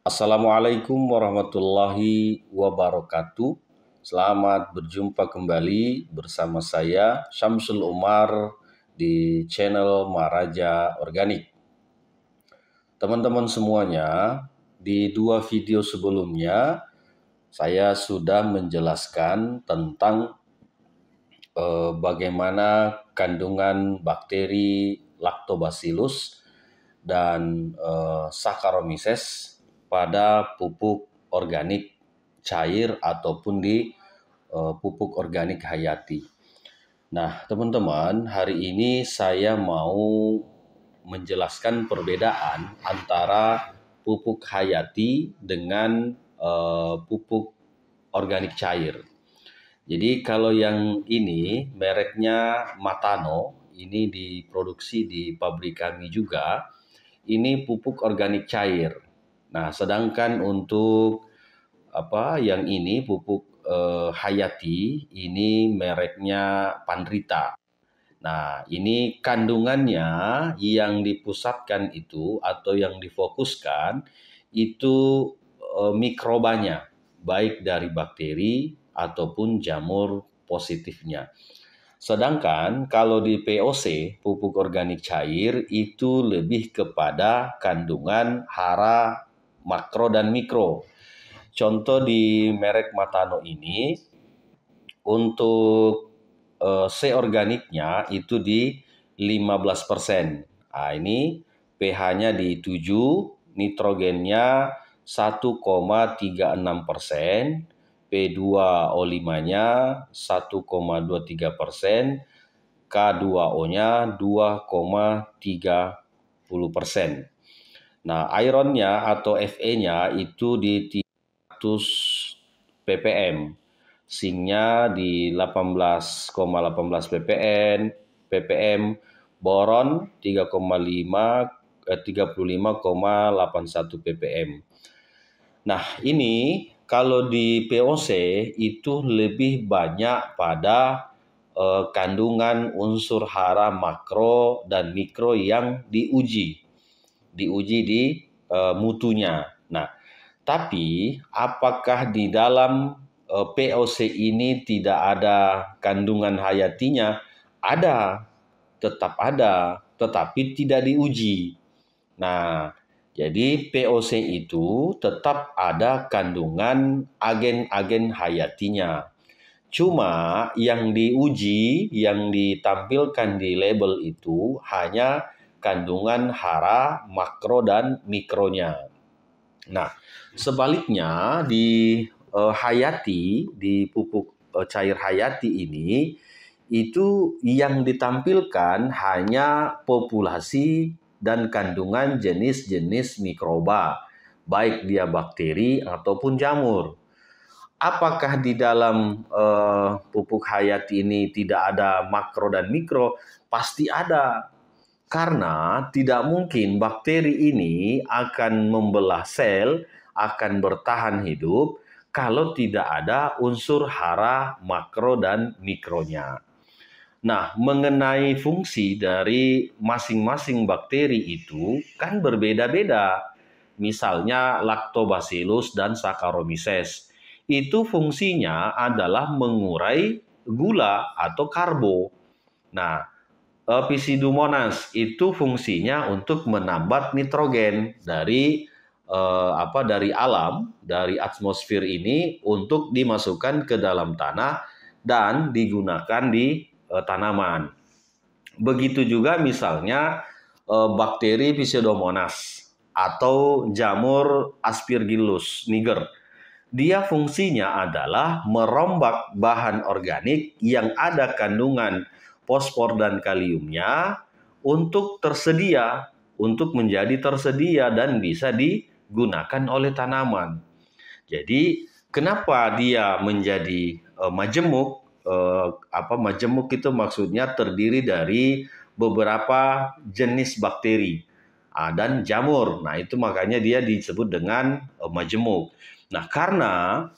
Assalamualaikum warahmatullahi wabarakatuh. Selamat berjumpa kembali bersama saya Syamsul Umar di channel Maharaja Organik. Teman-teman semuanya, di dua video sebelumnya saya sudah menjelaskan tentang bagaimana kandungan bakteri Lactobacillus dan Saccharomyces pada pupuk organik cair ataupun di pupuk organik hayati. Nah, teman-teman, hari ini saya mau menjelaskan perbedaan antara pupuk hayati dengan pupuk organik cair. Jadi kalau yang ini mereknya Matano, ini diproduksi di pabrik kami juga, ini pupuk organik cair. Nah, sedangkan untuk yang ini pupuk hayati, ini mereknya Pandrita. Nah, ini kandungannya yang dipusatkan itu atau yang difokuskan itu mikrobanya, baik dari bakteri ataupun jamur positifnya. Sedangkan kalau di POC, pupuk organik cair, itu lebih kepada kandungan hara makro dan mikro. Contoh di merek Matano ini, untuk C organiknya itu di 15%. Nah, ini pH-nya di 7, nitrogennya 1,36%, P2O5-nya 1,23%, K2O-nya 2,30%. Nah, ironnya atau Fe-nya itu di 300 ppm, zinc-nya di 18,18 ppm, boron 35,81 ppm. Nah, ini kalau di POC itu lebih banyak pada kandungan unsur hara makro dan mikro yang diuji di mutunya. Nah, tapi apakah di dalam POC ini tidak ada kandungan hayatinya? Ada, tetap ada, tetapi tidak diuji. Nah, jadi POC itu tetap ada kandungan agen-agen hayatinya. Cuma yang diuji, yang ditampilkan di label itu hanya kandungan hara, makro, dan mikronya. Nah, sebaliknya di hayati, di pupuk cair hayati ini, itu yang ditampilkan hanya populasi dan kandungan jenis-jenis mikroba, baik dia bakteri ataupun jamur. Apakah di dalam pupuk hayati ini tidak ada makro dan mikro? Pasti ada. Karena tidak mungkin bakteri ini akan membelah sel, akan bertahan hidup kalau tidak ada unsur hara, makro, dan mikronya. Nah, mengenai fungsi dari masing-masing bakteri itu kan berbeda-beda. Misalnya Lactobacillus dan Saccharomyces. Itu fungsinya adalah mengurai gula atau karbo. Nah, Pseudomonas itu fungsinya untuk menambat nitrogen dari dari alam, dari atmosfer ini untuk dimasukkan ke dalam tanah dan digunakan di tanaman. Begitu juga misalnya bakteri Pseudomonas atau jamur Aspergillus niger. Dia fungsinya adalah merombak bahan organik yang ada kandungan fosfor dan kaliumnya untuk menjadi tersedia dan bisa digunakan oleh tanaman. Jadi kenapa dia menjadi majemuk? Majemuk itu maksudnya terdiri dari beberapa jenis bakteri dan jamur. Nah, itu makanya dia disebut dengan majemuk. Nah, karena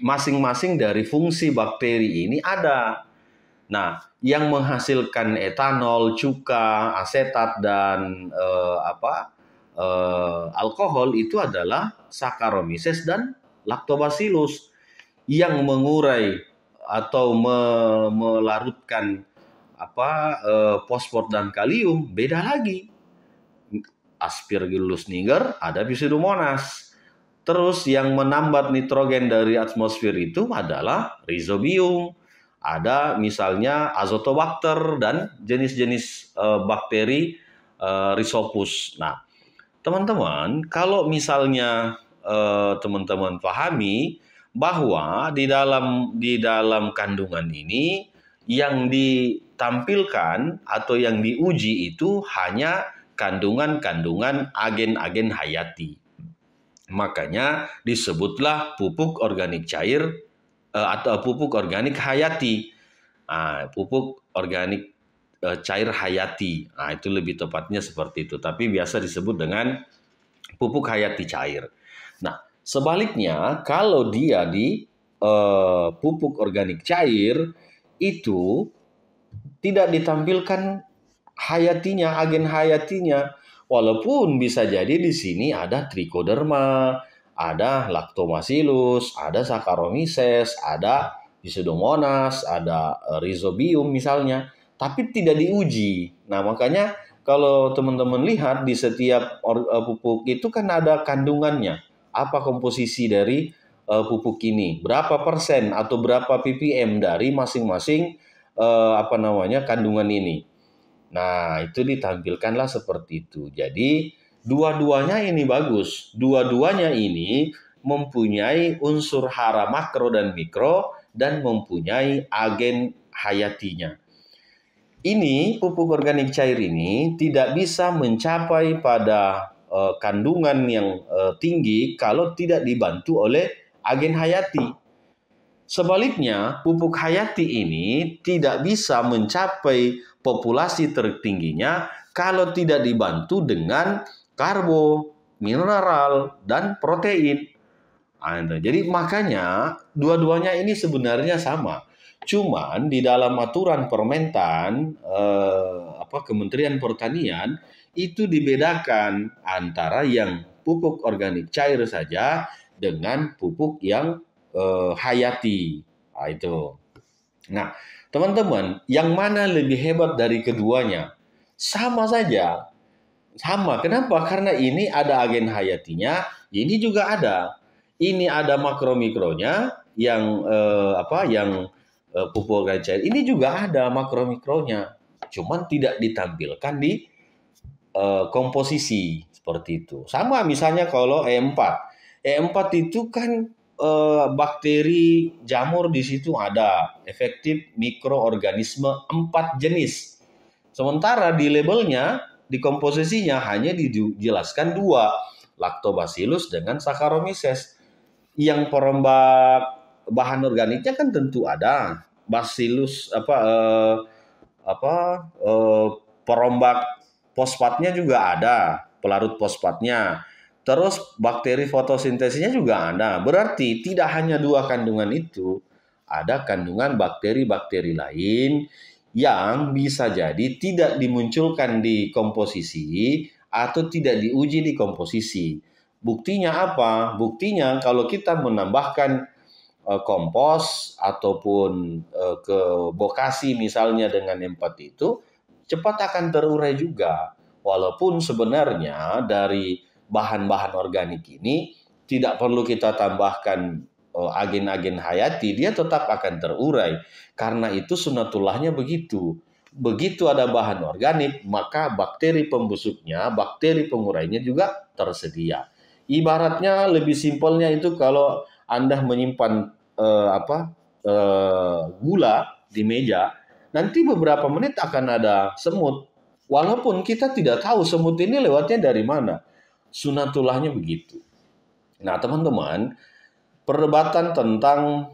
masing-masing dari fungsi bakteri ini ada. Nah, yang menghasilkan etanol, cuka, asetat, dan alkohol itu adalah Saccharomyces dan Lactobacillus yang mengurai atau melarutkan fosfor dan kalium. Beda lagi. Aspergillus niger ada Pseudomonas. Terus yang menambat nitrogen dari atmosfer itu adalah Rhizobium. Ada misalnya Azotobacter dan jenis-jenis bakteri Rhizopus. Nah, teman-teman, kalau misalnya teman-teman pahami bahwa di dalam kandungan ini yang ditampilkan atau yang diuji itu hanya kandungan-kandungan agen-agen hayati. Makanya disebutlah pupuk organik cair atau pupuk organik hayati. Pupuk organik cair hayati. Itu lebih tepatnya seperti itu. Tapi biasa disebut dengan pupuk hayati cair. Nah, sebaliknya kalau dia di pupuk organik cair itu tidak ditampilkan hayatinya, agen hayatinya. Walaupun bisa jadi di sini ada Trichoderma, ada Lactobacillus, ada Saccharomyces, ada Pseudomonas, ada Rhizobium misalnya, tapi tidak diuji. Nah, makanya kalau teman-teman lihat di setiap pupuk itu kan ada kandungannya. Apa komposisi dari pupuk ini? Berapa persen atau berapa ppm dari masing-masing kandungan ini? Nah, itu ditampilkanlah seperti itu. Jadi, dua-duanya ini bagus. Dua-duanya ini mempunyai unsur hara makro dan mikro dan mempunyai agen hayatinya. Ini pupuk organik cair ini tidak bisa mencapai pada kandungan yang tinggi kalau tidak dibantu oleh agen hayati. Sebaliknya, pupuk hayati ini tidak bisa mencapai populasi tertingginya kalau tidak dibantu dengan karbo, mineral, dan protein. Jadi makanya dua-duanya ini sebenarnya sama. Cuman di dalam aturan Permentan Kementerian Pertanian itu dibedakan antara yang pupuk organik cair saja dengan pupuk yang hayati. Itu. Nah, teman-teman, yang mana lebih hebat dari keduanya? Sama saja. Sama. Kenapa? Karena ini ada agen hayatinya, ini juga ada. Ini ada makro-mikronya yang pupuk organik cair. Ini juga ada makro-mikronya. Cuman tidak ditampilkan di komposisi seperti itu. Sama misalnya kalau E4. E4 itu kan bakteri jamur di situ ada, efektif mikroorganisme 4 jenis. Sementara di labelnya, di komposisinya hanya dijelaskan 2, Lactobacillus dengan Saccharomyces. Yang perombak bahan organiknya kan tentu ada, Bacillus perombak fosfatnya juga ada, pelarut fosfatnya. Terus bakteri fotosintesisnya juga ada. Berarti tidak hanya 2 kandungan itu, ada kandungan bakteri-bakteri lain yang bisa jadi tidak dimunculkan di komposisi atau tidak diuji di komposisi. Buktinya apa? Buktinya kalau kita menambahkan kompos ataupun ke bokasi misalnya dengan E4 itu cepat akan terurai juga. Walaupun sebenarnya dari bahan-bahan organik ini tidak perlu kita tambahkan agen-agen hayati, dia tetap akan terurai. Karena itu sunatullahnya begitu. Begitu ada bahan organik, maka bakteri pembusuknya, bakteri pengurainya juga tersedia. Ibaratnya lebih simpelnya itu kalau Anda menyimpan gula di meja, nanti beberapa menit akan ada semut. Walaupun kita tidak tahu semut ini lewatnya dari mana. Sunatullahnya begitu. Nah, teman-teman, perdebatan tentang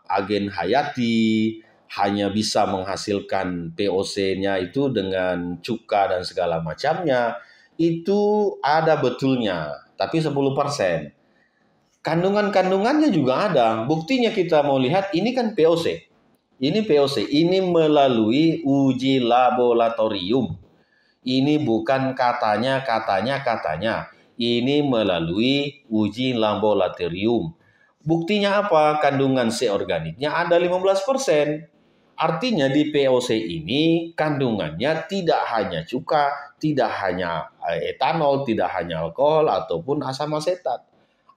agen hayati hanya bisa menghasilkan POC-nya itu dengan cuka dan segala macamnya, itu ada betulnya, tapi 10%. Kandungan-kandungannya juga ada. Buktinya kita mau lihat, ini kan POC. Ini POC, ini melalui uji laboratorium. Ini bukan katanya. Ini melalui uji laboratorium. Buktinya apa? Kandungan C organiknya ada 15%. Artinya di POC ini kandungannya tidak hanya cuka, tidak hanya etanol, tidak hanya alkohol ataupun asam asetat.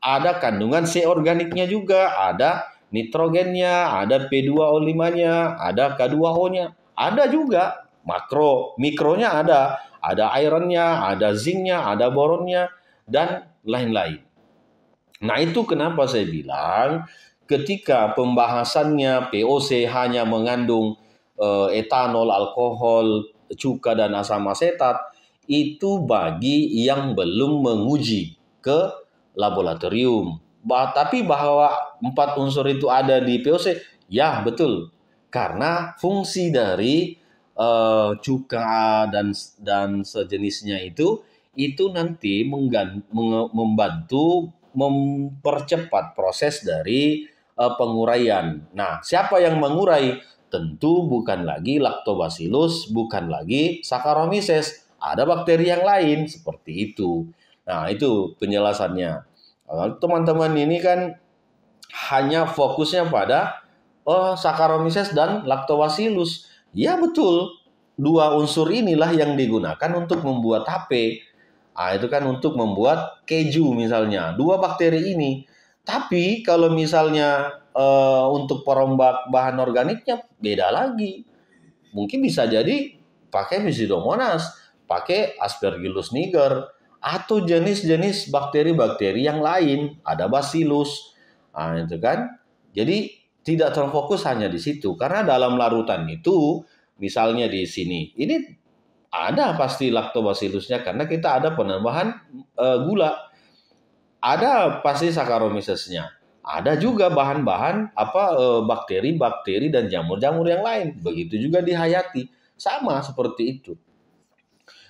Ada kandungan C organiknya juga, ada nitrogennya, ada P2O5-nya, ada K2O-nya. Ada juga mikronya ada ironnya, ada zincnya, ada boronnya, dan lain-lain. Nah, itu kenapa saya bilang ketika pembahasannya POC hanya mengandung etanol, alkohol, cuka, dan asam asetat, itu bagi yang belum menguji ke laboratorium. Tapi bahwa 4 unsur itu ada di POC, ya betul. Karena fungsi dari cuka dan sejenisnya itu nanti membantu mempercepat proses dari penguraian. Nah, siapa yang mengurai? Tentu bukan lagi Lactobacillus, bukan lagi Saccharomyces. Ada bakteri yang lain seperti itu. Nah, itu penjelasannya. Teman-teman ini kan hanya fokusnya pada Saccharomyces dan Lactobacillus. Ya betul, dua unsur inilah yang digunakan untuk membuat tape. Itu kan untuk membuat keju misalnya. Dua bakteri ini. Tapi kalau misalnya untuk perombak bahan organiknya beda lagi. Mungkin bisa jadi pakai Pseudomonas, pakai Aspergillus niger, atau jenis-jenis bakteri-bakteri yang lain. Ada Bacillus. Itu kan. Jadi tidak terfokus hanya di situ. Karena dalam larutan itu, misalnya di sini, ini ada pasti Lactobacillusnya karena kita ada penambahan gula. Ada pasti Saccharomycesnya. Ada juga bahan-bahan bakteri-bakteri dan jamur-jamur yang lain. Begitu juga di hayati, sama seperti itu.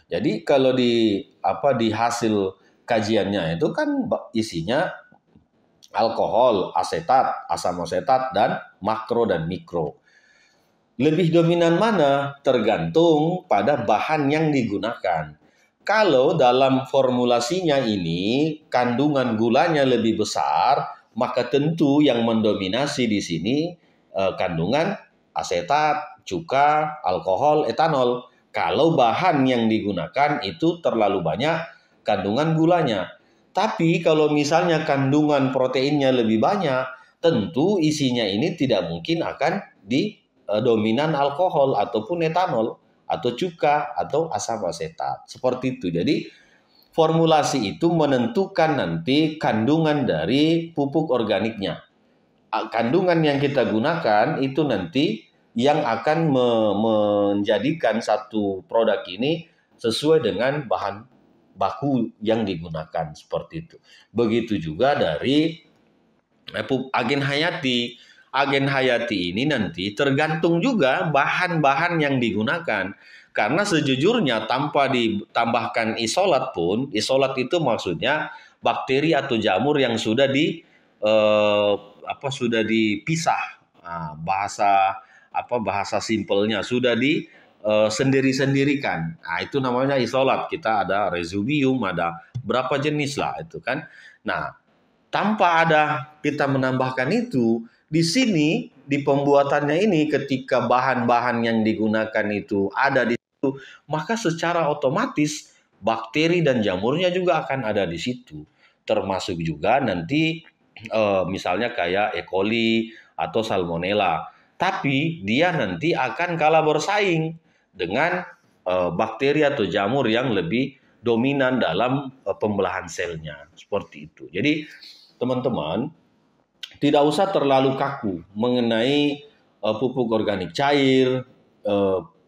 Jadi kalau di hasil kajiannya itu kan isinya alkohol, asetat, asam asetat, dan makro dan mikro. Lebih dominan mana? Tergantung pada bahan yang digunakan. Kalau dalam formulasinya ini kandungan gulanya lebih besar, maka tentu yang mendominasi di sini kandungan asetat, cuka, alkohol, etanol. Kalau bahan yang digunakan itu terlalu banyak kandungan gulanya. Tapi kalau misalnya kandungan proteinnya lebih banyak, tentu isinya ini tidak mungkin akan dominan alkohol ataupun etanol atau cuka atau asam asetat. Seperti itu. Jadi formulasi itu menentukan nanti kandungan dari pupuk organiknya. Kandungan yang kita gunakan itu nanti yang akan menjadikan satu produk ini sesuai dengan bahan baku yang digunakan seperti itu. Begitu juga dari agen hayati. Agen hayati ini nanti tergantung juga bahan-bahan yang digunakan. Karena sejujurnya tanpa ditambahkan isolat pun, isolat itu maksudnya bakteri atau jamur yang sudah sudah dipisah. Bahasa simpelnya sudah sendiri-sendirikan. Itu namanya isolat. Kita ada residuum, ada berapa jenis lah itu kan. Nah, tanpa kita menambahkan itu, di sini di pembuatannya ini ketika bahan-bahan yang digunakan itu ada di situ, maka secara otomatis bakteri dan jamurnya juga akan ada di situ. Termasuk juga nanti misalnya kayak E. coli atau Salmonella. Tapi dia nanti akan kalah bersaing dengan bakteri atau jamur yang lebih dominan dalam pembelahan selnya. Seperti itu. Jadi teman-teman, tidak usah terlalu kaku mengenai pupuk organik cair,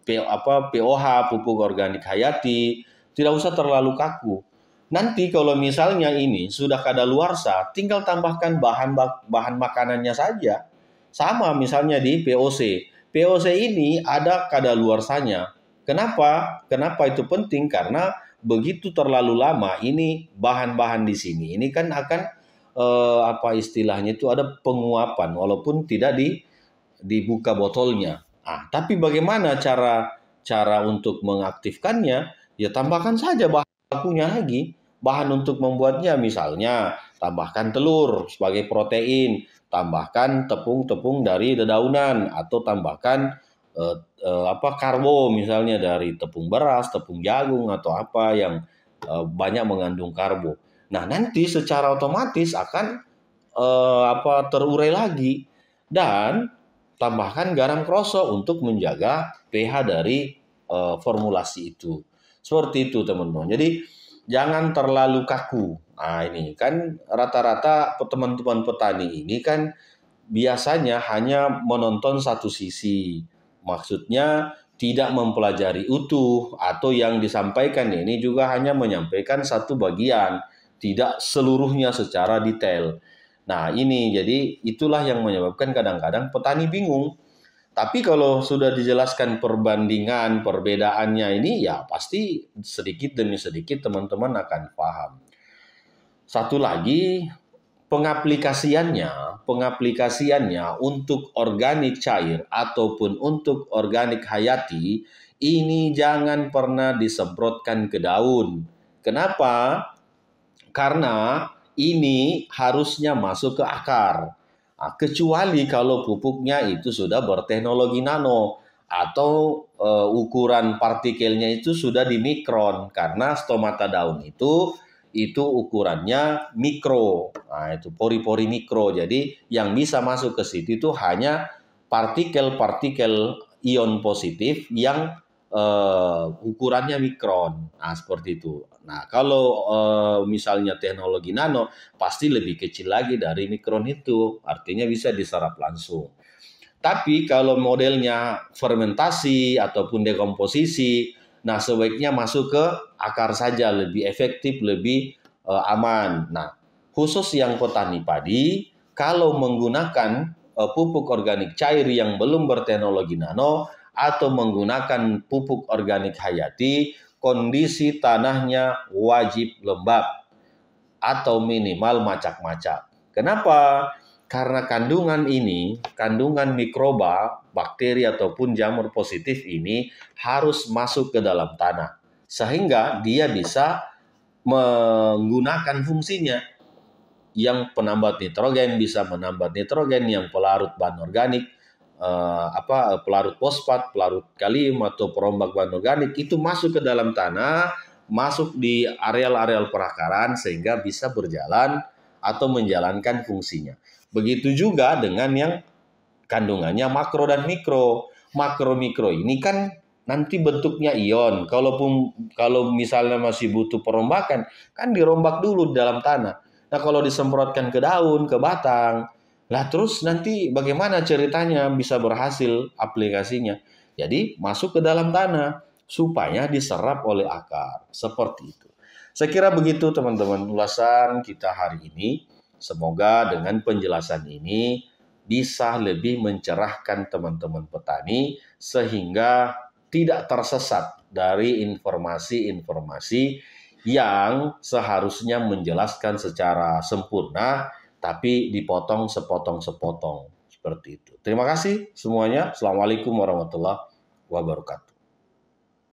POH, pupuk organik hayati. Tidak usah terlalu kaku. Nanti kalau misalnya ini sudah kadaluarsa, tinggal tambahkan bahan makanannya saja. Sama misalnya di POC. POC ini ada kadaluarsanya. Kenapa? Kenapa itu penting? Karena begitu terlalu lama ini bahan-bahan di sini ini kan akan istilahnya itu ada penguapan walaupun tidak dibuka botolnya. Tapi bagaimana cara untuk mengaktifkannya? Ya tambahkan saja bahan bakunya lagi. Bahan untuk membuatnya misalnya tambahkan telur sebagai protein, tambahkan tepung-tepung dari dedaunan atau tambahkan karbo misalnya dari tepung beras, tepung jagung atau apa yang banyak mengandung karbo. Nah, nanti secara otomatis akan terurai lagi dan tambahkan garam krosok untuk menjaga pH dari formulasi itu. Seperti itu teman-teman. Jadi jangan terlalu kaku. Nah ini kan rata-rata teman-teman petani ini kan biasanya hanya menonton satu sisi. Maksudnya tidak mempelajari utuh atau yang disampaikan ini juga hanya menyampaikan satu bagian, tidak seluruhnya secara detail. Nah, ini jadi itulah yang menyebabkan kadang-kadang petani bingung. Tapi kalau sudah dijelaskan perbandingan, perbedaannya ini ya pasti sedikit demi sedikit teman-teman akan paham. Satu lagi, pengaplikasiannya untuk organik cair ataupun untuk organik hayati ini jangan pernah disemprotkan ke daun. Kenapa? Karena ini harusnya masuk ke akar. Nah, kecuali kalau pupuknya itu sudah berteknologi nano atau ukuran partikelnya itu sudah di mikron karena stomata daun itu ukurannya mikro. Nah, itu pori-pori mikro. Jadi yang bisa masuk ke situ itu hanya partikel-partikel ion positif yang ukurannya mikron. Nah, seperti itu. Nah, kalau misalnya teknologi nano pasti lebih kecil lagi dari mikron itu. Artinya bisa diserap langsung. Tapi kalau modelnya fermentasi ataupun dekomposisi, nah sebaiknya masuk ke akar saja, lebih efektif, lebih aman. Nah, khusus yang petani padi, kalau menggunakan pupuk organik cair yang belum berteknologi nano atau menggunakan pupuk organik hayati, kondisi tanahnya wajib lembab atau minimal macak-macak. Kenapa? Karena kandungan mikroba, bakteri ataupun jamur positif ini harus masuk ke dalam tanah. Sehingga dia bisa menggunakan fungsinya. Yang penambat nitrogen bisa menambah nitrogen, yang pelarut bahan organik, pelarut fosfat, pelarut kalium atau perombak bahan organik itu masuk ke dalam tanah, masuk di areal-areal perakaran sehingga bisa berjalan atau menjalankan fungsinya. Begitu juga dengan yang kandungannya makro dan mikro. Makro mikro ini kan nanti bentuknya ion. Kalau misalnya masih butuh perombakan, kan dirombak dulu di dalam tanah. Nah, kalau disemprotkan ke daun, ke batang, lah terus nanti bagaimana ceritanya bisa berhasil aplikasinya? Jadi masuk ke dalam tanah supaya diserap oleh akar. Seperti itu. Saya kira begitu teman-teman ulasan kita hari ini. Semoga dengan penjelasan ini bisa lebih mencerahkan teman-teman petani sehingga tidak tersesat dari informasi-informasi yang seharusnya menjelaskan secara sempurna tapi dipotong sepotong-sepotong seperti itu. Terima kasih semuanya. Assalamualaikum warahmatullahi wabarakatuh.